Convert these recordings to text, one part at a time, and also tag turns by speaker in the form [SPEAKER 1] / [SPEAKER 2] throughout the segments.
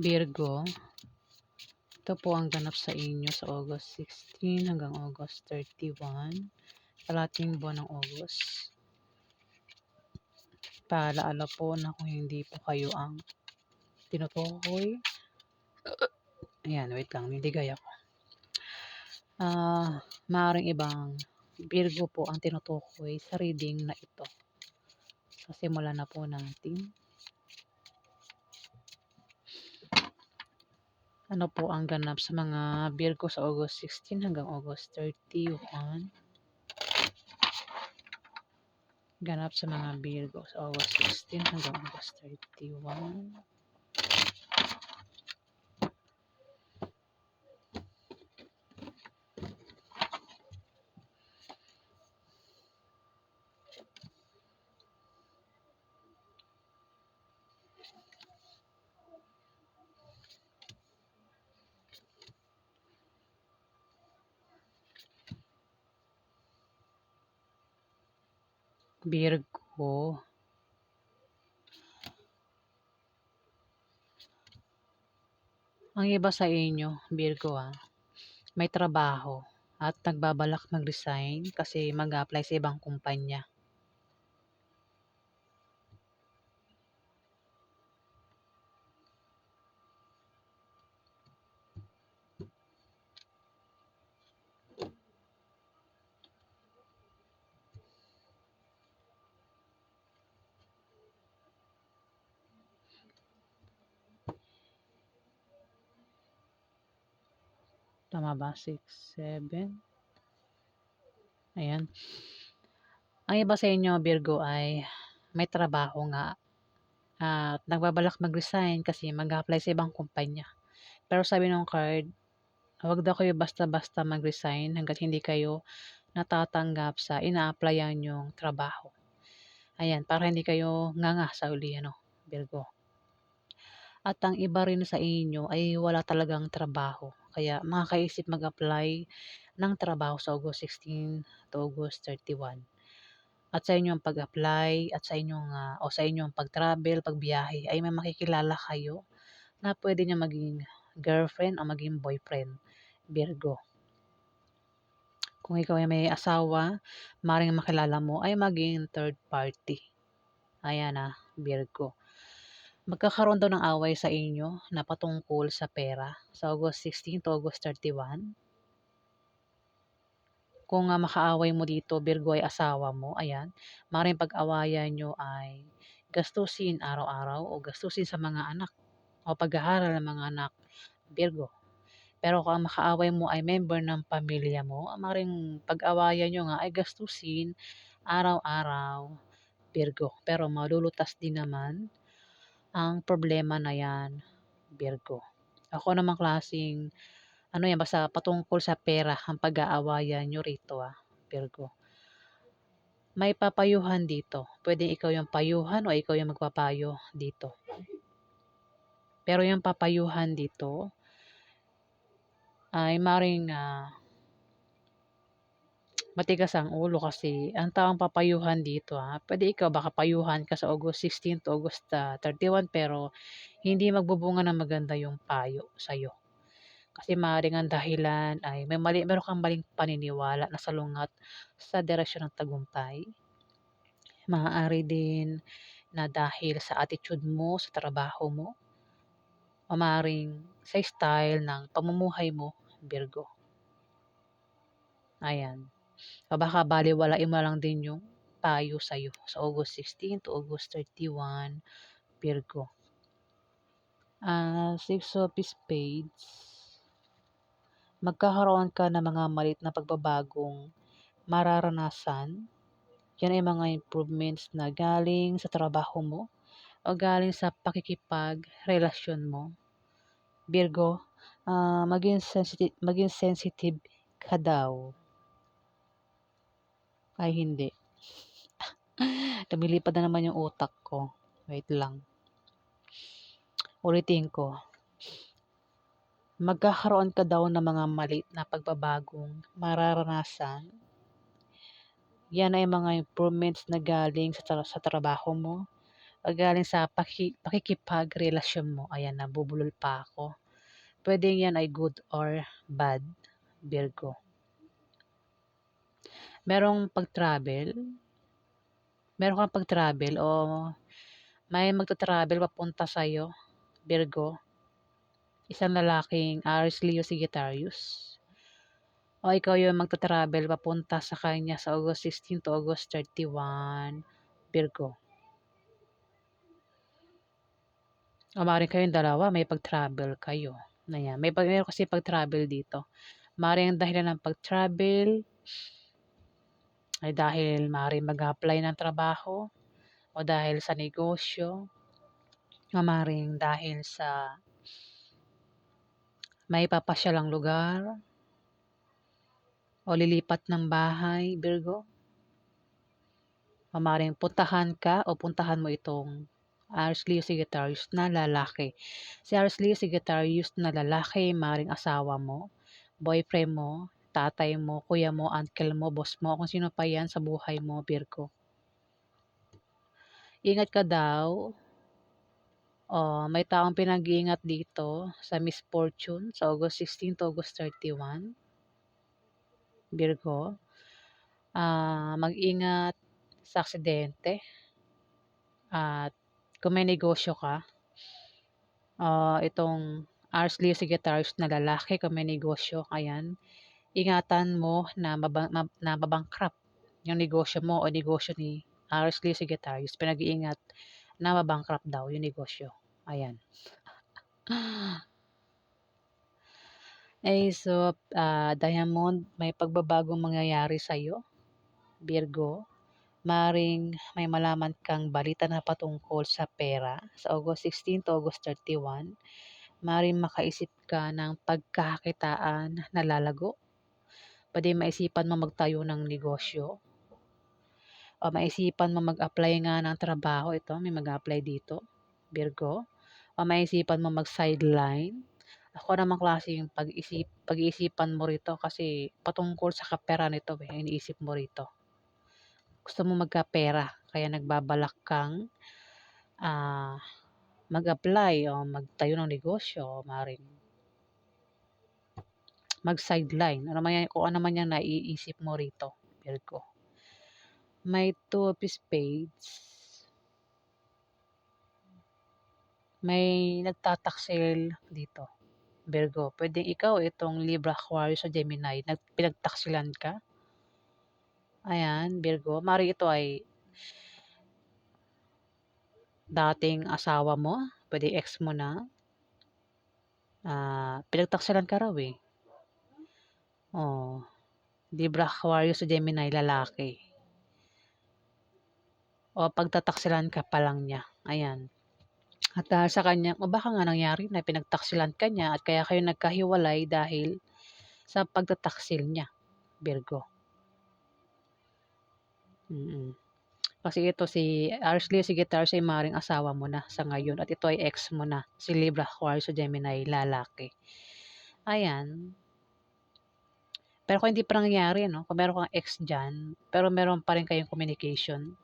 [SPEAKER 1] Virgo, ito po ang ganap sa inyo sa August 16 hanggang August 31, kalahating buwan ng August. Paalaala po na kung hindi po kayo ang tinutukoy, ayan, wait lang, niligay ako. Maaaring ibang Virgo po ang tinutukoy sa reading na ito. So, simulan na po natin. Ano po ang ganap sa mga Virgo sa August 16 hanggang August 31? Ganap sa mga Virgo sa August 16 hanggang August 31. Virgo, ang iba sa inyo, Virgo may trabaho at nagbabalak mag-resign kasi mag-apply sa ibang kumpanya. Tama ba? 6, 7. Ayan. Ang iba sa inyo, Virgo, ay may trabaho nga at nagbabalak mag-resign kasi mag-apply sa ibang kumpanya. Pero sabi ng card, huwag daw kayo basta-basta mag-resign hanggat hindi kayo natatanggap sa ina-applyan yung trabaho. Ayan, para hindi kayo nganga sa uli, Virgo. At ang iba rin sa inyo ay wala talagang trabaho. Kaya makakaisip mag-apply ng trabaho sa August 16 to August 31. At sa inyong pag-apply at sa inyong sa inyong pag-travel, pagbiyahe ay may makikilala kayo na pwede niya maging girlfriend o maging boyfriend, Virgo. Kung ikaw ay may asawa, maring makilala mo ay maging third party. Ayan Virgo. Magkakaroon daw ng away sa inyo na patungkol sa pera sa August 16 to August 31. Kung makaaway mo dito, Virgo, ay asawa mo, ayan, maaaring pag-awayan nyo ay gastusin araw-araw o gastusin sa mga anak o pag-aaral ng mga anak, Virgo. Pero kung ang makaaway mo ay member ng pamilya mo, maaaring pag-awayan nyo nga ay gastusin araw-araw, Virgo. Pero malulutas din naman ang problema na yan, Virgo. Ako namang klaseng yan, basta patungkol sa pera ang pag-aawayan nyo rito Virgo. May papayuhan dito. Pwede ikaw yung payuhan o ikaw yung magpapayo dito. Pero yung papayuhan dito ay maring matigas ang ulo kasi ang taong papayuhan dito pwede ikaw baka payuhan ka sa August 16 to August 31 pero hindi magbubunga ng maganda yung payo sa'yo. Kasi maaaring ang dahilan ay meron kang maling paniniwala na salungat sa direksyon ng tagumpay. Maaari din na dahil sa attitude mo sa trabaho mo o maaaring sa style ng pamumuhay mo, Virgo. Ayan. O baka balewalain mo lang din yung payo sa'yo sa August 16 to August 31, Virgo. Six of Spades. Magkakaroon ka ng mga maliit na pagbabagong mararanasan. Yan ay mga improvements na galing sa trabaho mo o galing sa pakikipag-relasyon mo. Virgo, maging sensitive ka daw. Ay hindi. Lumilipad na naman yung utak ko. Wait lang. Ulitin ko. Magkakaroon ka daw ng mga maliit na pagbabagong mararanasan. Yan ay mga improvements na galing sa trabaho mo galing sa pakikipagrelasyon mo, ayan, nabubulol pa ako. Pwedeng yan ay good or bad, Virgo. Merong pag-travel, meron kang pag-travel o may magta-travel papunta sa'yo, Virgo. Isang lalaking Aries, Leo, Sagittarius. O ikaw yung magta-travel papunta sa kanya sa August 16 to August 31, Virgo. O maaaring kayong dalawa may pag-travel kayo. Ayan, meron kasi pag-travel dito. Maaaring ang dahilan ng pag-travel ay dahil maaaring mag-apply ng trabaho o dahil sa negosyo o maaaring dahil sa may papasyalang lugar o lilipat ng bahay, Virgo. O maaaring puntahan ka o puntahan mo itong Aries, Leo, Sagittarius na lalaki. Si Aries, Leo, Sagittarius na lalaki, maaaring asawa mo, boyfriend mo, tatay mo, kuya mo, uncle mo, boss mo, kung sino pa yan sa buhay mo, Virgo. Ingat ka daw. May taong pinag-iingat dito sa misfortune sa August 16 to August 31, Virgo. Mag-ingat sa aksidente at kung may negosyo ka, itong Aries, Leo, Sagittarius na lalaki, kung may negosyo, ayan, ingatan mo na mabangkrap yung negosyo mo o negosyo ni Aries, Leo, Sagittarius. Pinag-iingat na mabangkrap daw yung negosyo. Ayan. So, Diamond, may pagbabagong mangyayari sa'yo, Virgo. Maring may malaman kang balita na patungkol sa pera sa August 16 to August 31. Maring makaisip ka ng pagkakakitaan na lalago. Pwede maisipan mo magtayo ng negosyo. O maisipan mo mag-apply nga ng trabaho. Ito, may mag-apply dito, Virgo. O maisipan mo mag-sideline. Ako naman klase yung pag-iisipan mo rito kasi patungkol sa kapera nito, iniisip mo rito. Gusto mo magkapera, kaya nagbabalak kang mag-apply o magtayo ng negosyo o maaaring mag-sideline. Kung ano man yung naiisip mo rito, Virgo. May two of spades. May nagtataksil dito, Virgo. Pwedeng ikaw itong Libra, Aquarius o Gemini. Pinagtaksilan ka. Ayan, Virgo. Mari ito ay dating asawa mo. Pwede ex mo na. Pinagtaksilan ka raw eh. Libra, Aquarius o Gemini, lalaki. O pagtataksilan ka pa lang niya. Ayan. At sa kanya, baka nga nangyari na pinagtaksilan ka niya at kaya kayo nagkahiwalay dahil sa pagtataksil niya, Virgo. Kasi ito si Aries, Leo, Sagittarius ay maring asawa mo na sa ngayon at ito ay ex mo na, si Libra, Aquarius o Gemini, lalaki. Ayan. Pero kung hindi pa nangyari, no? Kung meron kang ex dyan, pero meron pa rin kayong communication,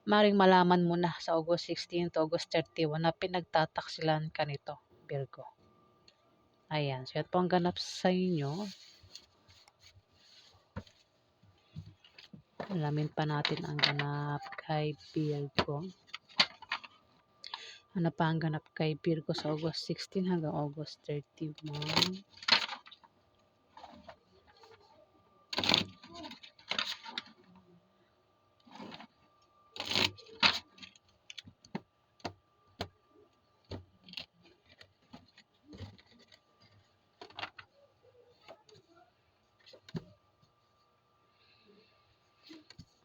[SPEAKER 1] maring malaman mo na sa August 16 to August 31 na pinagtataksilan ka nito, Virgo. Ayan. So, yan po ang ganap sa inyo. Alamin pa natin ang ganap kay Virgo. Ano pa ang ganap kay Virgo sa August 16 hanggang August 31?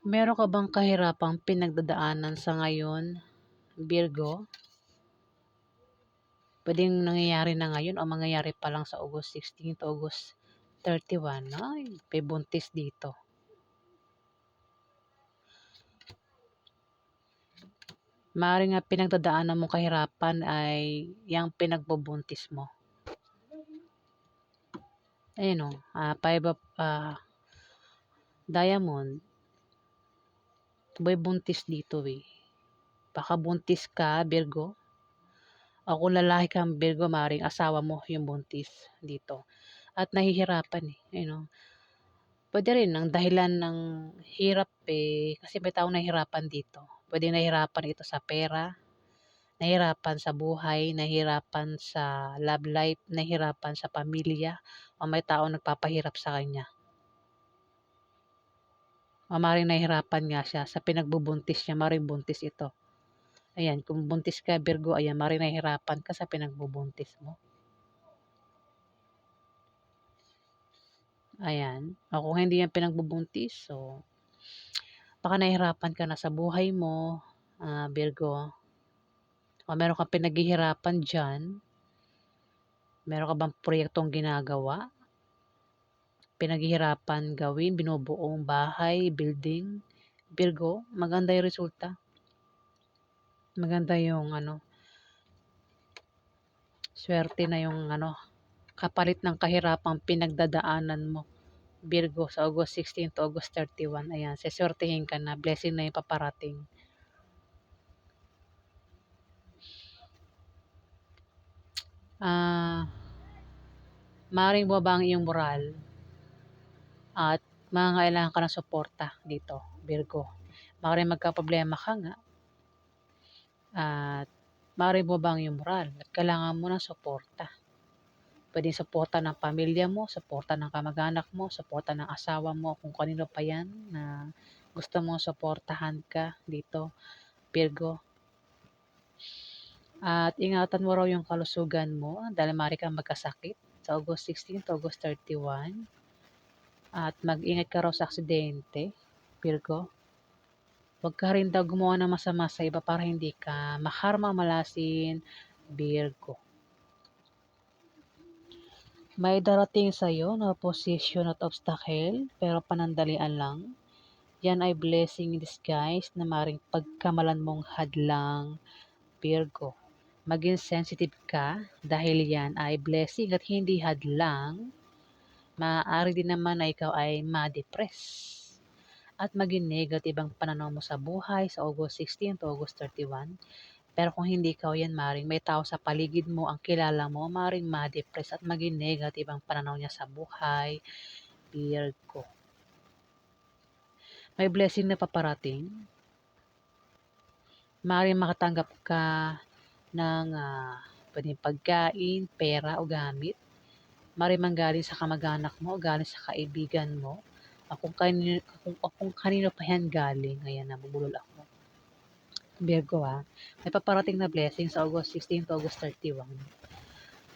[SPEAKER 1] Meron ka bang kahirapang pinagdadaanan sa ngayon, Virgo? Pwedeng nangyayari na ngayon o mangyayari pa lang sa August 16 to August 31. Ay, may buntis dito. Maaaring nga pinagdadaanan mong kahirapan ay yung pinagbubuntis mo. Ayun o, Diamond. May buntis dito eh. Baka buntis ka, Virgo. O kung lalaki kang Virgo, maaaring asawa mo yung buntis dito. At nahihirapan eh, Puwede rin ang dahilan ng hirap, kasi may taong nahihirapan dito. Puwedeng nahihirapan ito sa pera, nahihirapan sa buhay, nahihirapan sa love life, nahihirapan sa pamilya, o may taong nagpapahirap sa kanya. O maaaring nahihirapan nga siya sa pinagbubuntis niya, maaaring buntis ito. Ayan, kung buntis ka Virgo, ayan maaaring nahihirapan ka sa pinagbubuntis mo. Ayan, o kung hindi yan pinagbubuntis, so baka nahihirapan ka na sa buhay mo, Virgo. O meron kang pinaghihirapan diyan, meron ka bang proyektong ginagawa, pinaghihirapan gawin, binubuong bahay, building, Virgo, maganda yung resulta. Maganda yung swerte na yung kapalit ng kahirapang pinagdadaanan mo. Virgo, sa August 16 to August 31, ayan, seswertehin ka na, blessing na yung paparating. Maaaring bumaba ang iyong moral at mangangailangan ka ng suporta dito, Virgo. Maaaring magkaproblema ka nga at maaaring bumaba ang iyong moral at kailangan mo ng suporta. Pwedeng suporta ng pamilya mo, suporta ng kamag-anak mo, suporta ng asawa mo, kung kanino pa yan na gusto mong suportahan ka dito, Virgo. At ingatan mo raw yung kalusugan mo dahil maaari kang magkasakit sa August 16 to August 31. At mag-ingat ka raw sa aksidente, Virgo. Huwag ka rin daw gumawa ng masama sa iba para hindi ka maharma malasin, Virgo. May darating sa iyo na opposition at obstacle, pero panandalian lang. Yan ay blessing in disguise na maring pagkamalan mong hadlang, Virgo. Maging sensitive ka dahil yan ay blessing at hindi hadlang. Maaari din naman na ikaw ay ma-depress at maging negative ang pananaw mo sa buhay sa August 16 to August 31. Pero kung hindi ikaw yan, maring may tao sa paligid mo ang kilala mo, maring ma-depress at maging negative ang pananaw niya sa buhay, Virgo. May blessing na paparating. Maring makatanggap ka ng pwedeng pagkain, pera o gamit. Maring manggaling sa kamag-anak mo o galing sa kaibigan mo. Kung kanino pa yan galing, ayan, nabubulol ako. Virgo may paparating na blessing sa August 16 to August 31.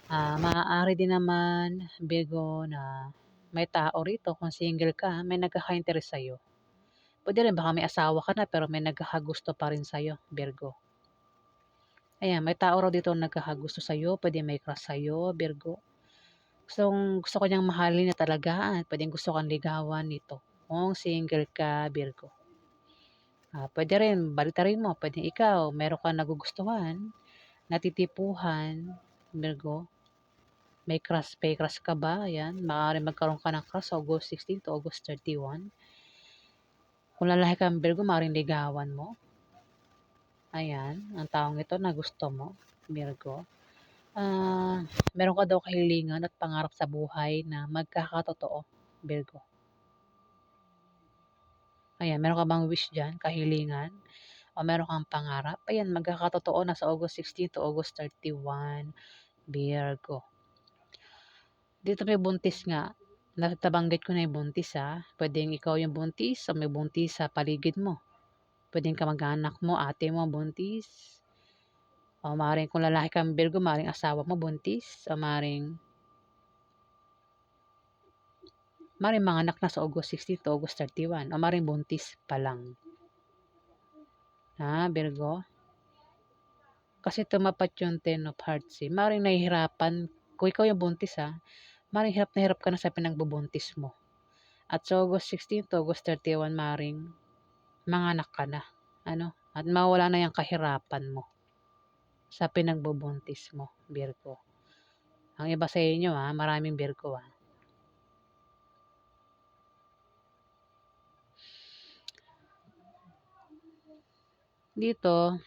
[SPEAKER 1] Maaari din naman, Virgo, na may tao rito, kung single ka, may nagkaka-interest sa'yo. Pwede rin, baka may asawa ka na, pero may nagkakagusto pa rin sa'yo, Virgo. Ayan, may tao raw dito nagkakagusto sa'yo, pwede may crush sa'yo, Virgo. Gusto ko niyang mahalin na talagaan, pwedeng gusto kang ligawan nito. Kung single ka, Virgo. Pwede rin, balitarin mo, pwede ikaw, meron kang nagugustuhan, natitipuhan, Virgo. May crush ka ba? Ayan, maaaring magkaroon ka ng crush sa August 16 to August 31. Kung lalaki kang Virgo, maaaring ligawan mo. Ayan, ang taong ito na gusto mo, Virgo. Meron ka daw kahilingan at pangarap sa buhay na magkakatotoo, Virgo. Ayan, meron ka bang wish dyan, kahilingan? O meron kang pangarap? Ayan, magkakatotoo na sa August 16 to August 31, Virgo. Dito may buntis nga. Nabanggit ko na yung buntis Pwedeng ikaw yung buntis o may buntis sa paligid mo. Pwedeng kamag-anak mo, ate mo buntis. O maaaring kung lalaki kang Virgo, maaaring asawa mo buntis. O maaaring mga anak na sa August 16 to August 31. O maaaring buntis pa lang. Virgo? Kasi tumapat yung 10 of hearts Maaaring nahihirapan. Kung ikaw yung buntis maaaring hirap na hirap ka na sa pinagbubuntis mo. At sa August 16 to August 31, maaaring manganak ka na. At mawala na yung kahirapan mo sa pinagbubuntis mo, Virgo. Ang iba sa inyo maraming Virgo Dito,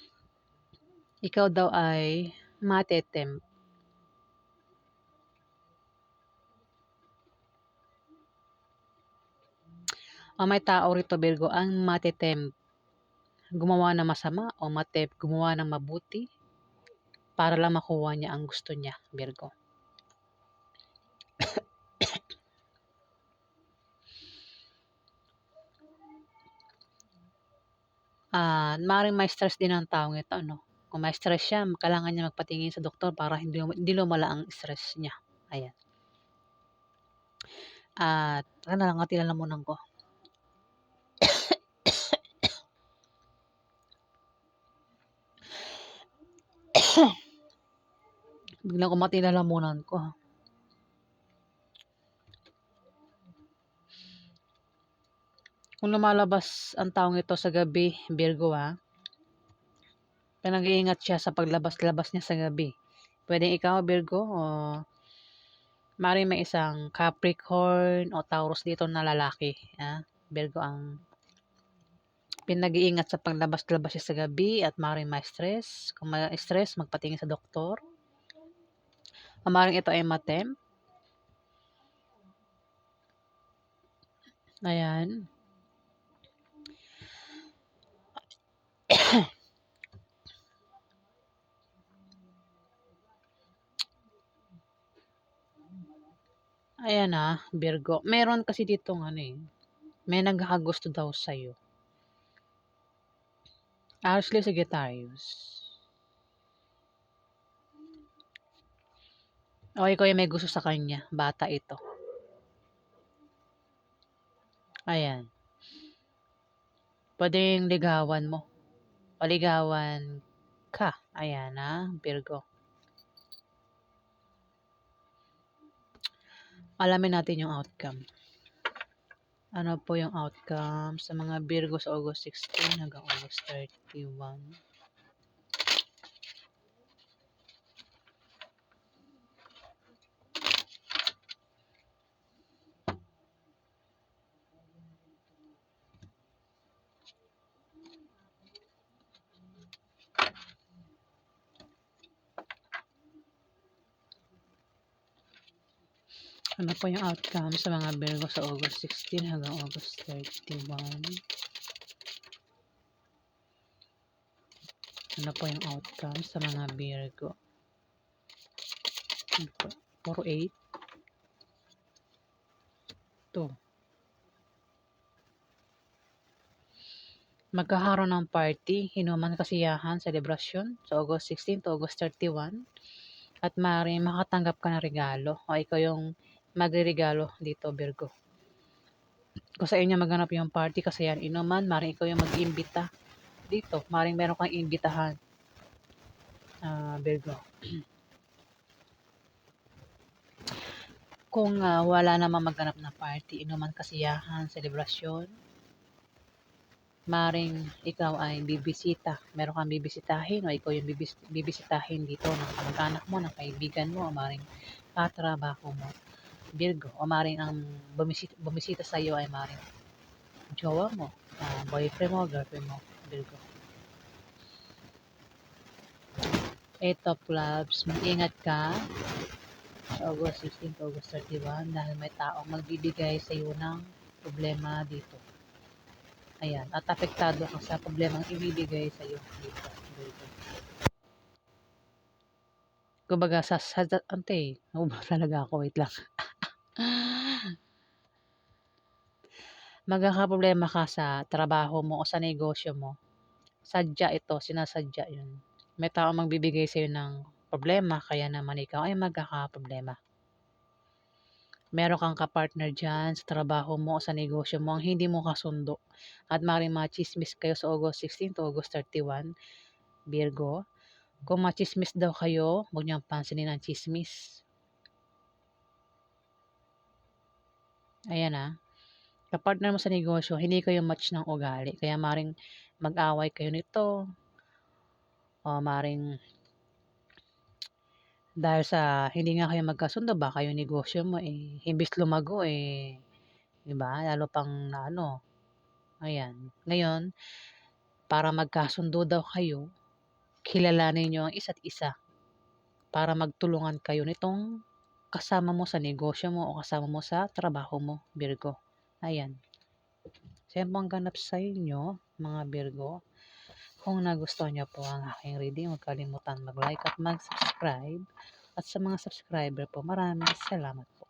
[SPEAKER 1] ikaw daw ay matetempt. O may tao rito, Virgo, ang matetempt gumawa ng masama o matempt gumawa ng mabuti para lang makuha niya ang gusto niya, Virgo. Maaaring ma-stress din ang taong ito, no? Kung ma-stress siya, kailangan niya magpatingin sa doktor para hindi lumala ang stress niya. Ayan. At ano lang, ngati lang muna ko. Biglang kumati na lamunan ko. Kung lumalabas ang taong ito sa gabi, Virgo, pinag-iingat siya sa paglabas-labas niya sa gabi. Pwedeng ikaw, Virgo, o maaaring may isang Capricorn o Taurus dito na lalaki. Virgo ang pinag-iingat sa paglabas-labas siya sa gabi at maaaring ma-stress. Kung ma-stress, magpatingin sa doktor. Maaaring ito ay matem. Ayan. Ayan Virgo. Meron kasi dito may nagkakagusto daw sa'yo. Actually, Sagittarius. O ikaw yung may gusto sa kanya. Bata ito. Ayan. Pwedeng ligawan mo. Paligawan ka. Ayan Virgo. Alamin natin yung outcome. Ano po yung outcome sa mga Virgo sa August 16 hanggang August 31? Ano po yung outcome sa mga Virgo sa August 16 hanggang August 31? Ano po yung outcome sa mga Virgo? Puro 8. 2. Magkakaroon ng party, inuman, kasiyahan, selebrasyon sa August 16 to August 31. At maaaring makatanggap ka ng regalo o ikaw yung magre-regalo dito, Virgo. Kung sa inyo maganap yung party, kasiyahan, inuman, maaaring ikaw yung mag-imbita dito. Maaaring meron kang imbitahan, Virgo. Kung wala namang maganap na party, inuman, kasiyahan, selebrasyon, maring ikaw ay bibisita. Meron kang bibisitahin o ikaw yung bibisitahin dito ng kamag-anak mo, ng kaibigan mo, o maring katrabaho mo, Virgo. O maring ang bumisita sa iyo ay maring jowa mo, boyfriend mo, girlfriend mo, Virgo. 8 of Clubs, mag-ingat ka sa August 16 to August 31 dahil may taong magbibigay sa iyo ng problema dito. Ayan, at apektado ka sa problemang ibibigay sa iyo dito. Kumbaga naubos talaga ako, wait lang. Magkakaproblema ka sa trabaho mo o sa negosyo mo. Sinasadya yun. May tao magbibigay sa iyo ng problema, kaya naman ikaw ay magkakaproblema. Meron kang kapartner dyan sa trabaho mo o sa negosyo mo ang hindi mo kasundo. At maaaring machismis kayo sa August 16 to August 31, Virgo. Kung machismis daw kayo, huwag niyong pansinin ang chismis. Ayan kapartner mo sa negosyo, hindi kayo match ng ugali. Kaya maring mag-away kayo nito. O maring dahil sa hindi nga kayo magkasundo, baka yung negosyo mo imbis lumago di ba? Lalo pang ayan. Ngayon, para magkasundo daw kayo, kilalanin niyo ang isa't isa para magtulungan kayo nitong kasama mo sa negosyo mo o kasama mo sa trabaho mo, Virgo. Ayan. So, yan po ang ganap sa inyo, mga Virgo. Kung nagustuhan niyo po ang aking reading, huwag kalimutan mag-like at mag-subscribe. At sa mga subscriber po, maraming salamat.